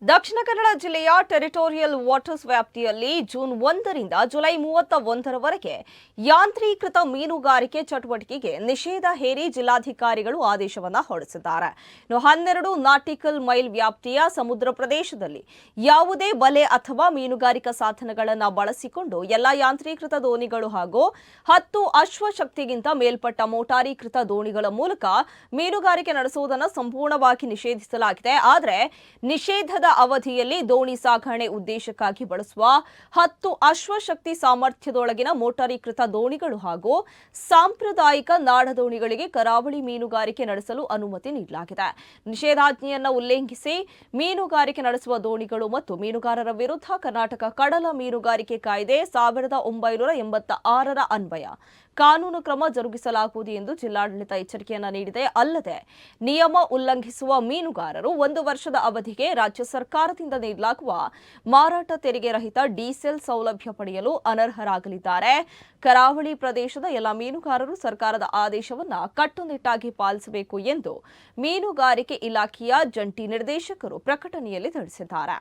ದಕ್ಷಿಣ ಕನ್ನಡ ಜಿಲ್ಲೆಯ territorial waters ವ್ಯಾಪ್ತಿಯಲ್ಲಿ June 1ರಿಂದ July 31ರವರೆಗೆ ಯಾಂತ್ರೀಕೃತ ಮೀನುಗಾರಿಕೆ ಚಟುವಟಿಕೆಗೆ ನಿಷೇಧ ಹೇರಿ ಜಿಲ್ಲಾಧಿಕಾರಿಗಳು ಆದೇಶವನ್ನು ಹೊರಡಿಸಿದ್ದಾರೆ. 12 ನಾಟಿಕಲ್ ಮೈಲ್ ವ್ಯಾಪ್ತಿಯ ಸಮುದ್ರ ಪ್ರದೇಶದಲ್ಲಿ ಯಾವುದೇ ಬಲೆ ಅಥವಾ ಮೀನುಗಾರಿಕಾ ಸಾಧನಗಳನ್ನು ಬಳಸಿಕೊಂಡು ಎಲ್ಲ ಯಾಂತ್ರೀಕೃತ ದೋಣಿಗಳು ಹಾಗೂ 10 ಅಶ್ವಶಕ್ತಿಗಿಂತ ಮೇಲ್ಪಟ್ಟ ಮೋಟಾರೀಕೃತ ದೋಣಿಗಳ ಮೂಲಕ ಮೀನುಗಾರಿಕೆ ನಡೆಸುವುದನ್ನು ಸಂಪೂರ್ಣವಾಗಿ ನಿಷೇಧಿಸಲಾಗಿದೆ. ಆದರೆ ನಿಷೇಧದ ಅವಧಿಯಲ್ಲಿ ದೋಣಿ ಸಾಗಣೆ ಉದ್ದೇಶಕ್ಕಾಗಿ ಬಳಸುವ 10 ಅಶ್ವಶಕ್ತಿ ಸಾಮರ್ಥ್ಯದೊಳಗಿನ ಮೋಟಾರೀಕೃತ ದೋಣಿಗಳು ಹಾಗೂ ಸಾಂಪ್ರದಾಯಿಕ ನಾಡದೋಣಿಗಳಿಗೆ ಕರಾವಳಿ ಮೀನುಗಾರಿಕೆ ನಡೆಸಲು ಅನುಮತಿ ನೀಡಲಾಗಿದೆ. ನಿಷೇಧಾಜ್ಞೆಯನ್ನು ಉಲ್ಲಂಘಿಸಿ ಮೀನುಗಾರಿಕೆ ನಡೆಸುವ ದೋಣಿಗಳು ಮತ್ತು ಮೀನುಗಾರರ ವಿರುದ್ಧ ಕರ್ನಾಟಕ ಕಡಲ ಮೀನುಗಾರಿಕೆ ಕಾಯ್ದೆ 1986ರ ಅನ್ವಯ ಕಾನೂನು ಕ್ರಮ ಜರುಗಿಸಲಾಗುವುದು ಎಂದು ಜಿಲ್ಲಾಡಳಿತ ಎಚ್ಚರಿಕೆಯನ್ನು ನೀಡಿದೆ. ಅಲ್ಲದೆ ನಿಯಮ ಉಲ್ಲಂಘಿಸುವ ಮೀನುಗಾರರು 1 ವರ್ಷದ ಅವಧಿಗೆ ರಾಜ್ಯ ಸರ್ಕಾರದಿಂದ ನೀಡಲಾಗುವ ಮಾರಾಟ ತೆರಿಗೆ ರಹಿತ ಡೀಸೆಲ್ ಸೌಲಭ್ಯ ಪಡೆಯಲು ಅನರ್ಹರಾಗಲಿದ್ದಾರೆ. ಕರಾವಳಿ ಪ್ರದೇಶದ ಎಲ್ಲ ಮೀನುಗಾರರು ಸರ್ಕಾರದ ಆದೇಶವನ್ನು ಕಟ್ಟುನಿಟ್ಟಾಗಿ ಪಾಲಿಸಬೇಕು ಎಂದು ಮೀನುಗಾರಿಕೆ ಇಲಾಖೆಯ ಜಂಟಿ ನಿರ್ದೇಶಕರು ಪ್ರಕಟಣೆಯಲ್ಲಿ ತಿಳಿಸಿದ್ದಾರೆ.